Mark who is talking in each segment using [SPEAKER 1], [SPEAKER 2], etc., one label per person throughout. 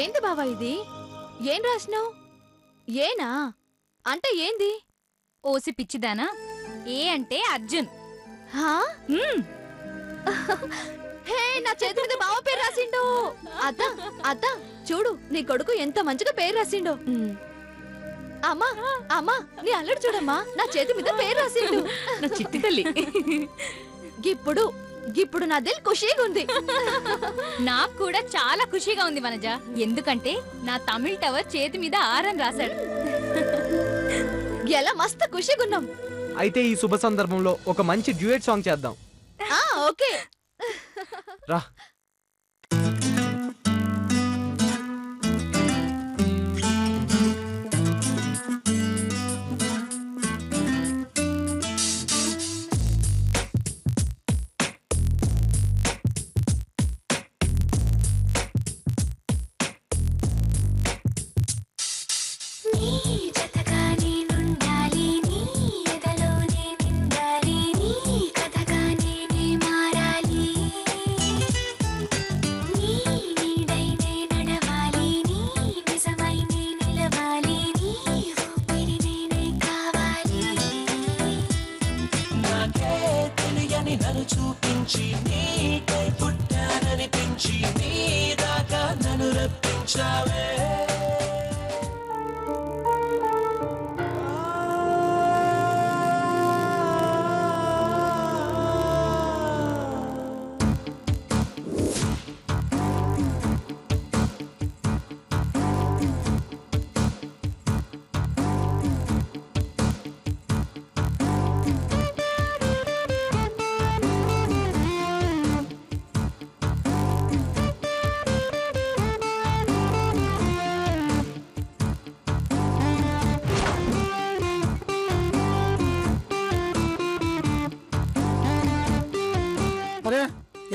[SPEAKER 1] ఏంది బావా ఇది? ఏం రాసినావు? ఏనా అంటే ఏంది?
[SPEAKER 2] ఓసి పిచ్చిదానా, ఏ అంటే అర్జున్.
[SPEAKER 1] హే, నా చేతి మీద బావ పేరు రాసిండు. అద్దా అద్దా చూడు, నీ కొడుకు ఎంత మంచిగా పేరు రాసిండు. అమ్మా అమ్మా, నీ అల్లడి చూడమ్మా, నా చేతి మీద పేరు రాసిండు.
[SPEAKER 2] నా చిట్టి తల్లి.
[SPEAKER 1] ఇప్పుడు నా దిల్ ఖుషీగా ఉంది.
[SPEAKER 2] నాకు కూడా చాలా ఖుషీగా ఉంది వనజ, ఎందుకంటే నా తమిళ్ టవర్ చేతి మీద ఆరని రాశాడు.
[SPEAKER 1] ఎలా మస్తు ఖుషీగా ఉన్నాం.
[SPEAKER 3] అయితే ఈ శుభ సందర్భంలో ఒక మంచి డ్యూయట్ సాంగ్ చేద్దాం.
[SPEAKER 1] ఓకే
[SPEAKER 3] రా.
[SPEAKER 4] చూపించి నీకై పుట్టాననిపించి నీ దాకా నన్ను రప్పించావే.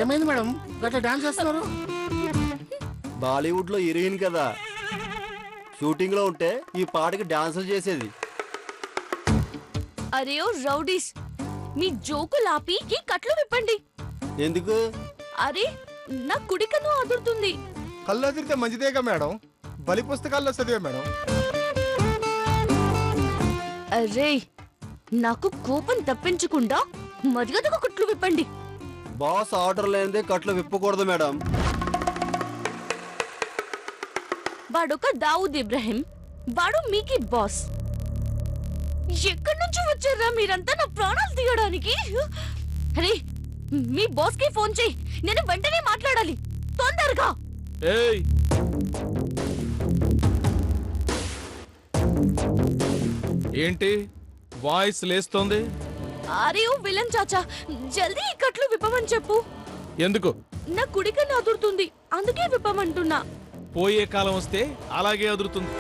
[SPEAKER 5] ఏమైంది మేడం, గట్లా డాన్స్ చేస్తున్నారు?
[SPEAKER 6] బాలీవుడ్ లో హీరోయిన్ కదా, షూటింగ్ లో ఉంటే ఈ పాటకి డాన్సులు చేసేది.
[SPEAKER 1] అరే ఓ రౌడీస్, మీ జోకులు ఆపి ఈ కట్లు విప్పండి.
[SPEAKER 6] ఎందుకు?
[SPEAKER 1] అరే నా కుడికను అదురుతుంది.
[SPEAKER 5] కళ్ళు అదిరితే మంచిదేగా మేడం, బలి పుస్తకాల్లో చదివా మేడం.
[SPEAKER 1] అరే నాకు కోపం తప్పించకుండా మర్యాదగా కుట్లు విప్పండి.
[SPEAKER 6] బాస్ ఆర్డర్ లేనిదే కట్లు విప్పకూడదు మేడం.
[SPEAKER 1] వాడొక దావుద్ ఇబ్రాహిం, వాడు మీకి బాస్. ఎక్కడి నుంచి వచ్చారా మీరంతా నా ప్రాణాలు తీయడానికి? అరే మీ బాస్ కి ఫోన్ చేయి, నేను వెంటనే మాట్లాడాలి, తొందరగా.
[SPEAKER 7] ఏంటి వాయిస్ లేస్తోంది?
[SPEAKER 1] అరే ఓ విలన్ చాచా, జల్దీ ఈ కట్లు విప్పమని చెప్పు.
[SPEAKER 7] ఎందుకు?
[SPEAKER 1] నా కుడికన్ను అదురుతుంది, అందుకే విప్పమంటున్నా.
[SPEAKER 7] పోయే కాలం వస్తే అలాగే అదురుతుంది.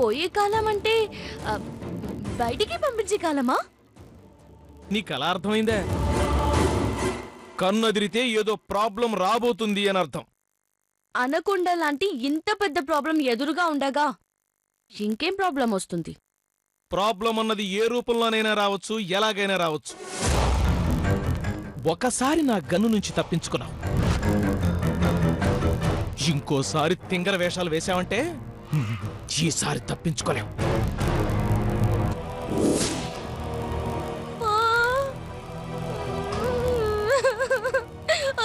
[SPEAKER 1] పోయే కాలం అంటే బయటికి పంపించే కాలమా?
[SPEAKER 7] నీకు అలా అర్థమైందే? కన్ను అదిరితే ఏదో ప్రాబ్లం రాబోతుంది అని అర్థం.
[SPEAKER 1] అనకొండ లాంటి ఇంత పెద్ద ప్రాబ్లం ఎదురుగా ఉండగా ఇంకేం ప్రాబ్లం వస్తుంది?
[SPEAKER 7] ప్రాబ్లం అన్నది ఏ రూపంలోనైనా రావచ్చు, ఎలాగైనా రావచ్చు. ఒకసారి నా గన్ను నుంచి తప్పించుకున్నావు, ఇంకోసారి తింగర వేషాలు వేశావంటే ఈసారి తప్పించుకోలేవు.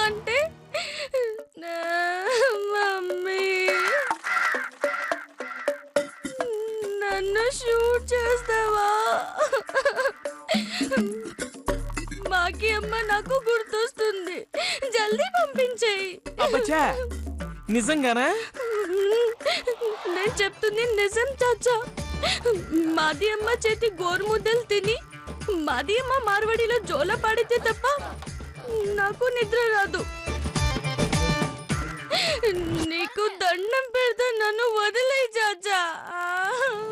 [SPEAKER 1] అంటే మమ్మీ నన్ను షూట్ చేస్తావా? మాకి అమ్మ నాకు గుర్తొస్తుంది, జల్దీ పంపించేయి.
[SPEAKER 7] అబ్బచ్చా, నిజంగానా?
[SPEAKER 1] నేను చెప్తుంది నిజం చాచా. మాది అమ్మ చేతి గోరుముద్దలు తిని మాది అమ్మ మార్వాడిలో జోల పాడితే తప్ప నాకు నిద్ర రాదు. నీకు దండం పెడతా, నన్ను వదిలేయ్ చాచా,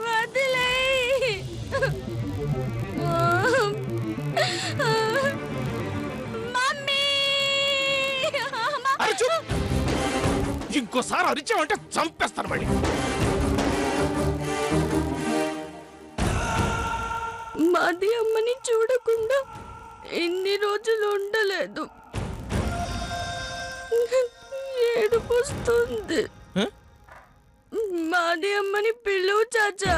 [SPEAKER 1] వదిలేయ్. మమ్మీ,
[SPEAKER 7] ఇంకోసారి అరిచావంటే చంపేస్తాను మళ్ళీ.
[SPEAKER 1] మాది అమ్మని చూడకుండా ఇన్ని రోజులు ఉండలేదు. ఏడుపు వస్తుంది.
[SPEAKER 7] హ?
[SPEAKER 1] మాది అమ్మని పిలువు చాచా.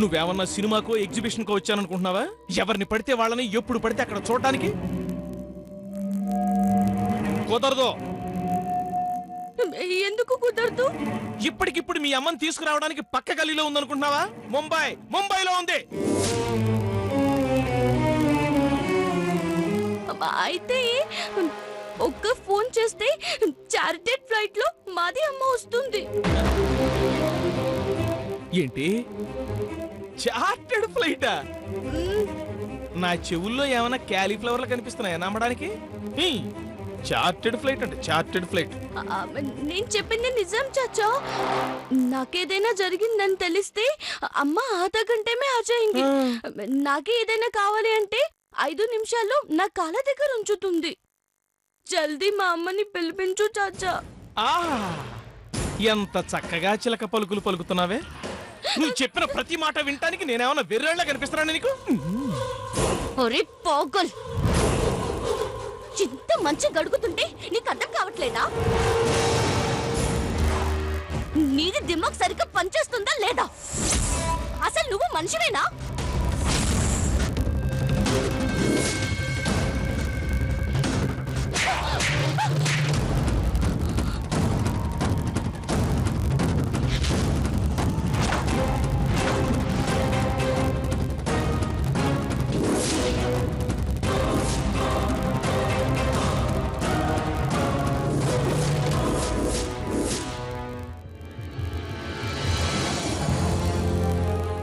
[SPEAKER 7] నువ్వేమన్నా సినిమాకో ఎగ్జిబిషన్ కో వచ్చాననుకుంటున్నావా? ఎవరిని పడితే వాళ్ళని ఎప్పుడు పడితే అక్కడ చూడటానికి కుదరదు.
[SPEAKER 1] ఎందుకు కుదరదు?
[SPEAKER 7] ఇప్పటికిప్పుడు మీ అమ్మని తీసుకురావడానికి పక్క గల్లీలో ఉందనుకుంటున్నావా? ముంబైలో ఉంది.
[SPEAKER 1] అయితే ఒక్క ఫోన్ చేస్తే చార్టెడ్ ఫ్లైట్ లో మాది అమ్మ వస్తుంది.
[SPEAKER 7] ఏంటి చార్టెడ్ ఫ్లైటా? నా చెవుల్లో ఏమైనా క్యాలీఫ్లవర్లు కనిపిస్తున్నాయా నమ్మడానికి? చార్టెడ్ ఫ్లైట్ అంటే చార్టెడ్ ఫ్లైట్.
[SPEAKER 1] నేను చెప్పింది నిజం చాచా. నాకేదైనా జరిగిందని తెలిస్తే అమ్మ ఆధా గంటే మే ఆ జాయేంగి. నాకే ఏదైనా కావాలి అంటే 5 నిమిషాల్లో నా కాళ్ళ దగ్గర ఉంచుతుంది. జల్దీ మా అమ్మని పిలిపించు చాచా.
[SPEAKER 7] ఎంత చక్కగా చిలక పలుకులు పలుకుతున్నావే. నువ్వు చెప్పిన ప్రతి మాట వినటానికి నేనేమన్నా వెర్రేళ్ళ కనిపిస్తున్నాను నీకు?
[SPEAKER 1] ఒరే పోగల్, ఇంత మంచి గడుగుతుంటే నీకు అర్థం కావట్లేదా? నీది దిమాగ్ సరిగ్గా పనిచేస్తుందా లేదా? అసలు నువ్వు మనిషివేనా?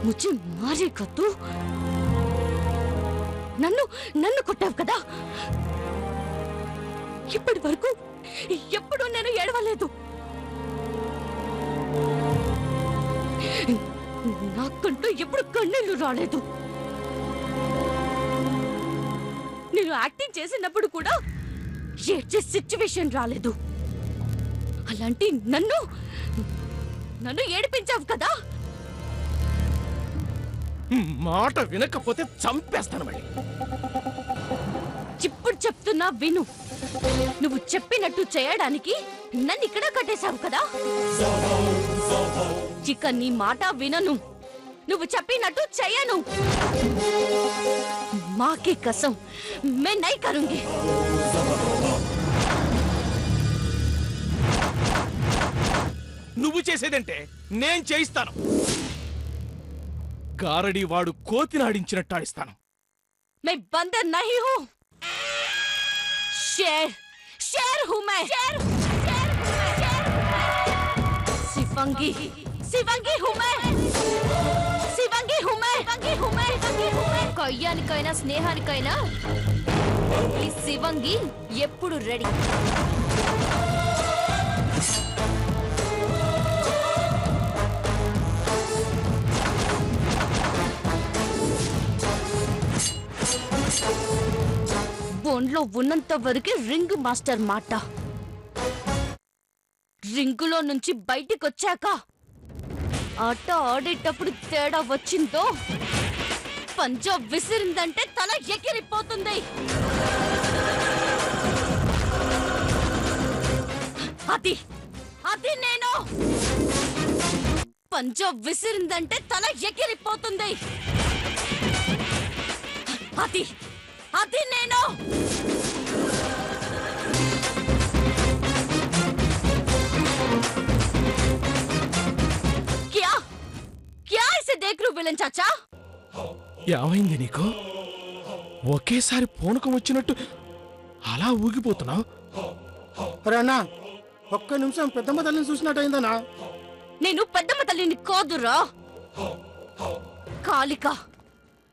[SPEAKER 1] ముझे మారేగా తూ. నన్ను కొట్టావు కదా. ఇప్పటి వరకు ఎప్పుడూ నేను ఏడవలేదు. నాకంటూ ఎప్పుడు కన్నీళ్లు రాలేదు. నేను యాక్టింగ్ చేసినప్పుడు కూడా ఏడ్చే సిచ్యువేషన్ రాలేదు. అలాంటి నన్ను ఏడిపించావు కదా.
[SPEAKER 7] మాట వినకపోతే చంపేస్తాను మళ్ళీ.
[SPEAKER 1] ఇప్పుడు చెప్తున్నా విను. నువ్వు చెప్పినట్టు చేయడానికి నన్ను ఇక్కడ కట్టేశావు కదా. ఇక నీ మాట వినను. నువ్వు చెప్పినట్టు చేయను. మాకి కసం మే నై కరుంగి.
[SPEAKER 7] నువ్వు చేసేదంటే నేను చేయిస్తాను. గారడి వాడు కోతినాడించినట్టు ఆడిస్తాను.
[SPEAKER 1] मैं बंदर नहीं हूँ. शेर हूँ मैं. शिवंगी हूँ मैं.
[SPEAKER 2] కయ్యానికైనా స్నేహానికైనా ఈ శివంగి ఎప్పుడు రెడీ.
[SPEAKER 1] బోన్లో ఉన్నంత వరకు రింగ్ మాస్టర్ మాట. రింగులో నుంచి బయటికి వచ్చాక ఆట ఆడేటప్పుడు తేడా వచ్చిందో పంజా విసిరిందంటే తల ఎగిరిపోతుంది. అది నేను. పంజా విసిరిందంటే తల ఎగిరిపోతుంది. అది నేను. क्या इसे देख रहे हो विलन चाचा?
[SPEAKER 7] ఏమైంది నీకు? ఒకేసారి పూనకం వచ్చినట్టు అలా ఊగిపోతున్నావు.
[SPEAKER 5] అరే అన్నా, ఒక్క నిమిషం పెద్దమ్మ తల్లిని చూసినట్టు అయిందన్నా.
[SPEAKER 1] నేను పెద్దమ్మ తల్లిని కాదురా, కాళిక,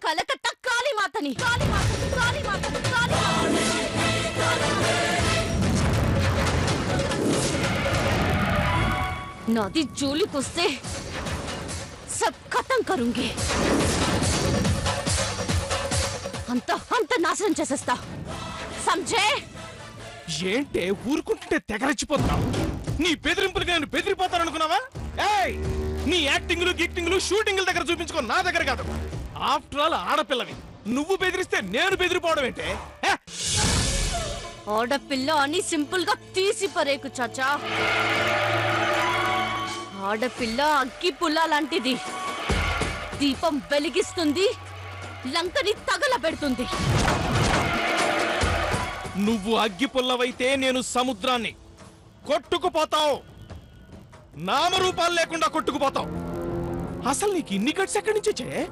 [SPEAKER 1] కలకత్తా కాళీమాతని. నాది జోలికొస్తే సబ్ ఖతం కరుంగి. అంత నాశనం చేసేస్తా. సంజే,
[SPEAKER 7] ఏంటే ఊరుకుంటుంటే తెగరచ్చిపోతున్నావు? నీ బెదిరింపులుగా నేను బెదిరిపోతాననుకున్నావా? ఏయ్ నీ యాక్టింగ్లు గిక్టింగ్లు షూటింగ్ల దగ్గర చూపించుకో, నా దగ్గర కాదు. ఆఫ్టర్ ఆల్ ఆడపిల్లవి, నువ్వు బెదిరిస్తే నేను బెదిరిపోవడం ఏంటే?
[SPEAKER 1] ఆడపిల్ల అని సింపుల్ గా తీసి పరేకు చాచా. ఆడపిల్ల అగ్గి పుల్ల లాంటిది. దీపం వెలిగిస్తుంది, లంకని తగలబెడుతుంది.
[SPEAKER 7] నువ్వు అగ్గి పుల్లవైతే నేను సముద్రాన్ని. కొట్టుకుపోతావు, నామరూపాలు లేకుండా కొట్టుకుపోతావు. అసలు నీకు ఇన్ని గట్స్ ఎక్కడి నుంచి వచ్చాయే?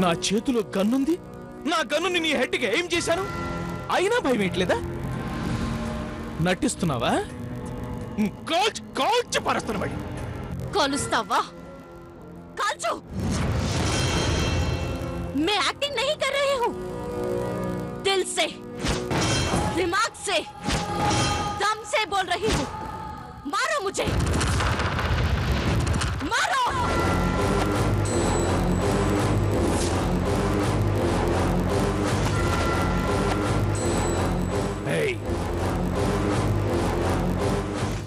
[SPEAKER 7] నా చేతిలో గన్నుంది, నా గన్నుని నీ హెడ్కి ఏం చేశాను, అయినా భయం ఏంట్లేదా? నటిస్తున్నావా? కాల్చి కాల్చి పరుస్తున్నాడు.
[SPEAKER 1] కాలుస్తావా? కాల్చు. मैं एक्टिंग नहीं कर रही हूँ, दिल से, दिमाग से, दम से बोल रही हूँ. मारो मुझे, मारो.
[SPEAKER 7] ఏయ్,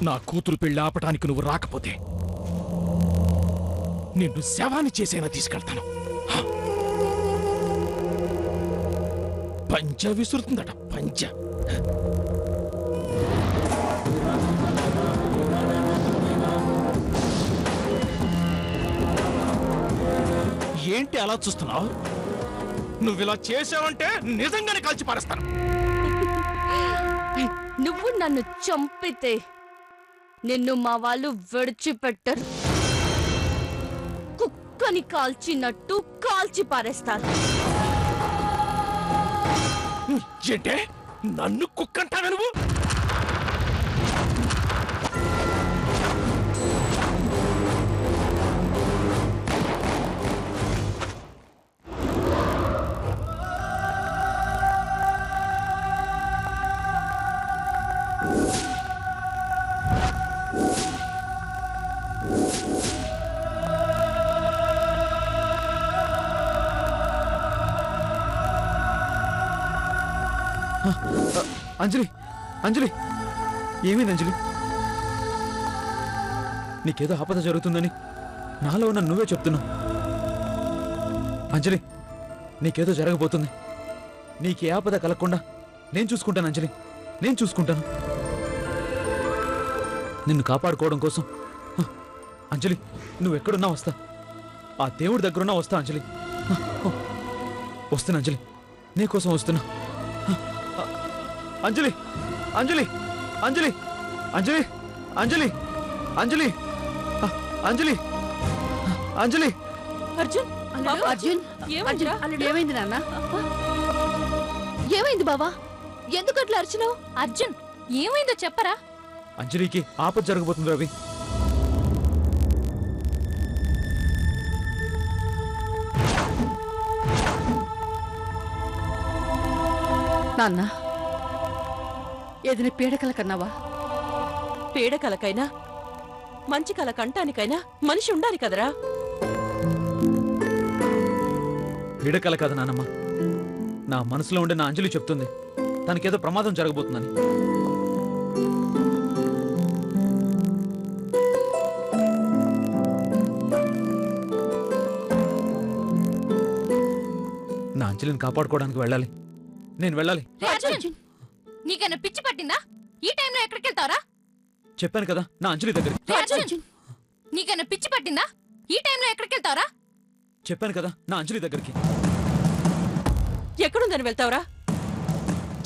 [SPEAKER 7] నా కూతురు పెళ్లి ఆపటానికి నువ్వు రాకపోతే నిన్ను శవాన్ని చేసేనా తీసుకెళ్తాను. పంచ విసురుతుందట, పంచ. ఏంటి అలా చూస్తున్నావు? నువ్వు ఇలా చేసావంటే నిజంగానే కాల్చి పారేస్తాను.
[SPEAKER 1] నువ్వు నన్ను చంపితే నిన్ను మా వాళ్ళు విడిచిపెట్టరు. కుక్కని కాల్చినట్టు కాల్చి పారేస్తారు.
[SPEAKER 7] ఏంటే నన్ను కుక్కంటావా నువ్వు?
[SPEAKER 3] అంజలి, అంజలి, ఏమైంది అంజలి? నీకేదో ఆపద జరుగుతుందని నాలో ఉన్న నువ్వే చెప్తున్నావు. అంజలి, నీకేదో జరగబోతుంది. నీకే ఆపద కలగకుండా నేను చూసుకుంటాను అంజలి, నేను చూసుకుంటాను. నిన్ను కాపాడుకోవడం కోసం. అంజలి, నువ్వెక్కడున్నా వస్తా. ఆ దేవుడి దగ్గరున్నా వస్తా అంజలి. వస్తున్నా అంజలి, నీకోసం వస్తున్నా. అంజలి, అంజలి, అంజలి, అంజలి, అంజలి, అంజలి, అంజలి, అంజలి.
[SPEAKER 1] అర్జున్,
[SPEAKER 2] అర్జున్,
[SPEAKER 1] ఏమైంది నాన్న? ఏమైంది బావా? ఎందుకు అట్లా అర్చున్నావు?
[SPEAKER 2] అర్జున్ ఏమైందో చెప్పరా?
[SPEAKER 3] అంజలికి ఆపద జరగబోతుంది రవి.
[SPEAKER 8] నాన్న, ఏదైనా పీడకల కన్నావా?
[SPEAKER 9] పీడకలకైనా మంచి కల కంటానికైనా మనిషి ఉండాలి కదరా.
[SPEAKER 3] పీడకల కాదు నానమ్మ, నా మనసులో ఉండే నా అంజలి చెప్తుంది తనకేదో ప్రమాదం జరగబోతుందని. నా అంజలిని కాపాడుకోవడానికి వెళ్ళాలి, నేను వెళ్ళాలి.
[SPEAKER 2] అర్జున్, నీకైనా పిచ్చి పట్టిందా? ఈ టైంలో ఎక్కడికి వెళ్తావరా?
[SPEAKER 3] చెప్పాను కదా నా అంజలి దగ్గరికి.
[SPEAKER 2] అర్జున్, నీకైనా పిచ్చి పట్టిందా? ఈ టైంలో ఎక్కడికి వెళ్తావరా?
[SPEAKER 3] చెప్పాను కదా నా అంజలి దగ్గరికి.
[SPEAKER 9] ఎక్కడుందని వెళ్తావురా?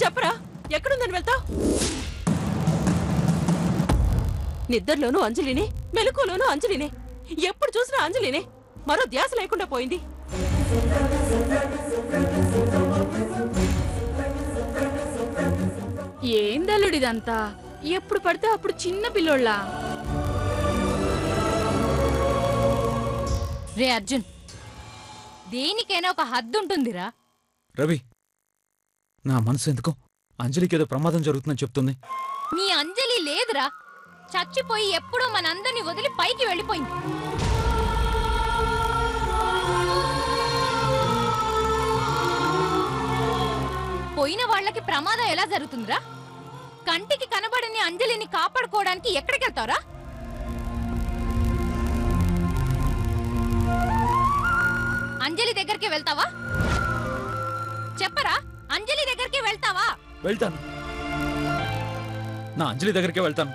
[SPEAKER 9] చెప్పరా, ఎక్కడుందని వెళ్తావు? నిద్రలోనూ అంజలినే, మెలకులోనూ అంజలినే, ఎప్పుడు చూసినా అంజలినే. మరో ధ్యాస లేకుండా పోయింది.
[SPEAKER 8] ఏందల్లుడిదంతా? ఎప్పుడు పడితే అప్పుడు చిన్న పిల్లోళ్ళ.
[SPEAKER 2] రే అర్జున్, దేనికైనా ఒక హద్దు ఉంటుందిరా.
[SPEAKER 3] రవి, నా మనసు ఎందుకో అంజలికి ఏదో ప్రమాదం జరుగుతుందని చెప్తుంది.
[SPEAKER 2] నీ అంజలి లేదురా, చచ్చిపోయి ఎప్పుడో మనందరినీ వదిలి పైకి వెళ్ళిపోయింది. పోయిన వాళ్ళకి ప్రమాదం ఎలా జరుగుతుందిరా? కంటికి కనబడని అంజలిని కాపాడుకోవడానికి ఎక్కడికి వెళ్తావురా? అంజలి దగ్గరికి వెళ్తావా? చెప్పరా, అంజలి దగ్గరికి వెళ్తావా?
[SPEAKER 3] వెళ్తాను, నా అంజలి దగ్గరికే వెళ్తాను.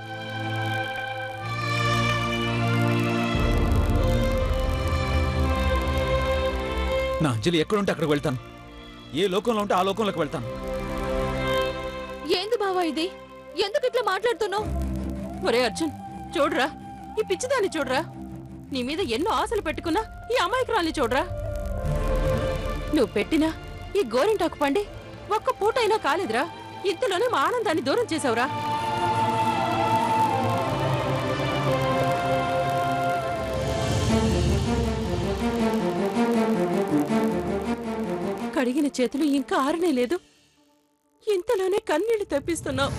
[SPEAKER 3] నా అంజలి ఎక్కడుంటే అక్కడికి వెళ్తాను. ఏ లోకంలో ఉంటే ఆ లోకంలోకి వెళ్తాను.
[SPEAKER 9] ఏంది బావా ఇది? ఎందుకు ఇట్లా మాట్లాడుతున్నావు? ఒరే అర్జున్, చూడరా, ఈ పిచ్చిదాన్ని చూడరా. నీ మీద ఎన్నో ఆశలు పెట్టుకున్నా ఈ అమాయకురాల్ని చూడరా. నువ్వు పెట్టినా ఈ గోరింటాకు పండి ఒక్క పూటైనా కాలేదురా. ఇంతలోనే మా ఆనందాన్ని దూరం చేసావురా. కడిగిన చేతులు ఇంకా ఆరనే లేదు, ఇంతలోనే కన్నీళ్లు తెప్పిస్తున్నావు.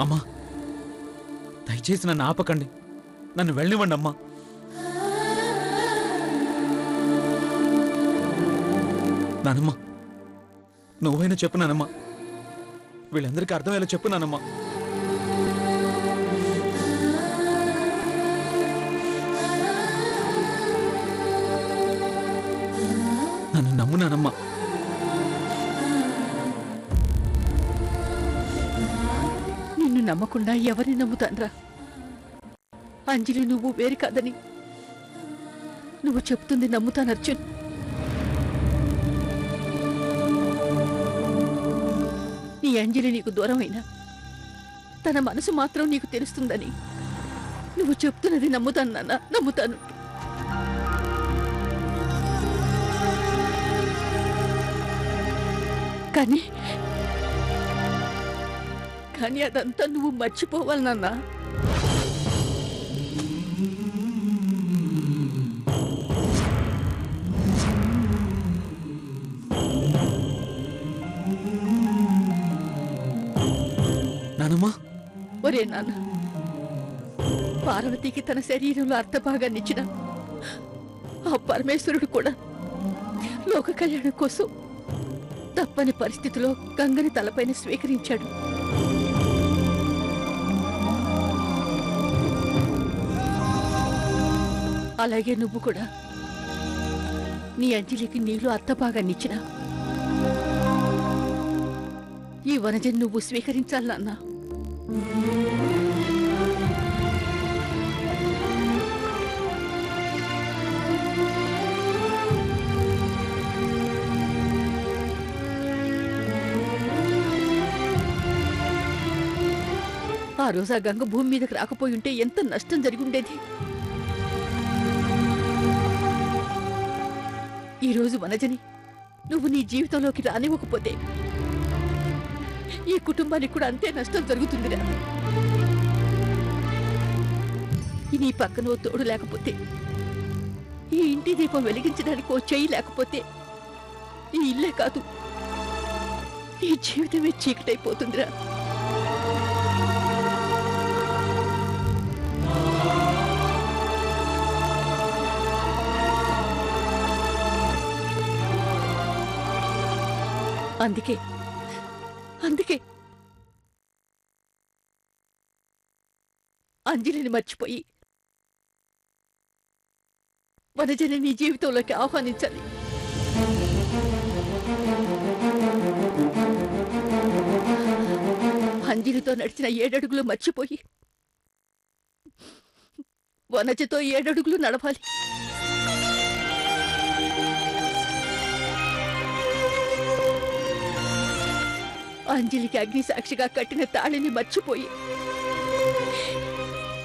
[SPEAKER 3] అమ్మా, దయచేసి నన్ను ఆపకండి, నన్ను వెళ్ళనివ్వండి అమ్మా. నానమ్మా, నువ్వైనా చెప్పు నానమ్మా, వీళ్ళందరికీ అర్థమయ్యేలా చెప్పు నానమ్మా. నన్ను నమ్ము నానమ్మా.
[SPEAKER 8] నిన్ను నమ్మకుండా ఎవరిని నమ్ముతాన్రా? అంజలి నువ్వు వేరు కాదని నువ్వు చెప్తుంది నమ్ముతాను అర్జున్. నీ అంజలి నీకు దూరమైనా తన మనసు మాత్రం నీకు తెలుస్తుందని నువ్వు చెప్తున్నది నమ్ముతాను నాన్న, నమ్ముతాను. కానీ కానీ అదంతా నువ్వు మర్చిపోవాలి నాన్న.
[SPEAKER 3] నానమ్మా,
[SPEAKER 8] ఒరే నాన్న, పార్వతికి తన శరీరంలో అర్థభాగాన్నిచ్చిన ఆ పరమేశ్వరుడు కూడా లోక కళ్యాణం కోసం తప్పని పరిస్థితిలో గంగని తలపైన స్వీకరించాడు. అలాగే నువ్వు కూడా నీ అంజలికి నీలో అర్థభాగాన్నిచ్చిన ఈ వనజని నువ్వు స్వీకరించాలి నాన్న. ఆ రోజు ఆ గంగ భూమి మీదకి రాకపోయి ఉంటే ఎంత నష్టం జరిగి ఉండేది. ఈ రోజు వనజని నువ్వు నీ జీవితంలోకి రానివ్వకపోతే ఈ కుటుంబానికి కూడా అంతే నష్టం జరుగుతుందిరా. నీ పక్కన ఓ తోడు లేకపోతే, ఈ ఇంటి దీపం వెలిగించడానికి ఓ చెయ్యి లేకపోతే ఈ ఇల్లే కాదు, ఈ జీవితమే చీకటైపోతుందిరా. అందుకే అందుకే అంజలిని మర్చిపోయి వనజని నీ జీవితంలోకి ఆహ్వానించాలి. అంజలితో నడిచిన 7 అడుగులు మర్చిపోయి వనజతో 7 అడుగులు నడవాలి. అంజలికి అగ్ని సాక్షిగా కట్టిన తాళిని మర్చిపోయి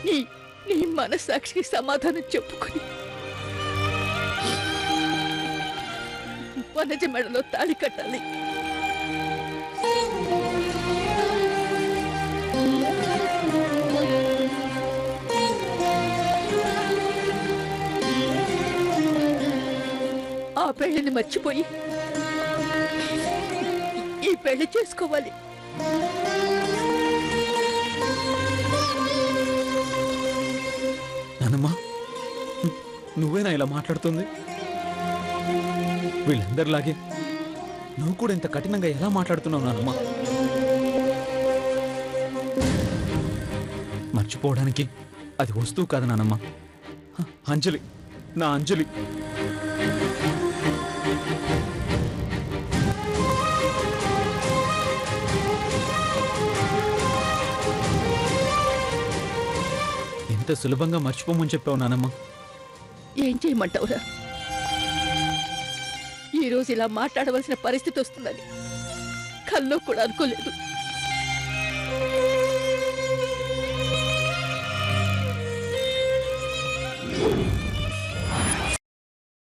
[SPEAKER 8] నీ మనస్సాక్షికి సమాధానం చెప్పుకొని వనజ మెడలో తాళి కట్టాలి. ఆ పెళ్లిని మర్చిపోయి ఈ పెళ్లి చేసుకోవాలి.
[SPEAKER 3] నానమ్మా, నువ్వేనా ఇలా మాట్లాడుతుంది? వీళ్ళందరిలాగే నువ్వు కూడా ఇంత కఠినంగా ఎలా మాట్లాడుతున్నావు నానమ్మా? మర్చిపోవడానికి అది వస్తువు కాదు నానమ్మా. అంజలి, నా అంజలి. ఎంత సులభంగా మర్చిపోమని చెప్పావు నానమ్మ.
[SPEAKER 8] ఏం చేయమంటావురా? ఈరోజు ఇలా మాట్లాడవలసిన పరిస్థితి వస్తుందని కల్లో కూడా అనుకోలేదు.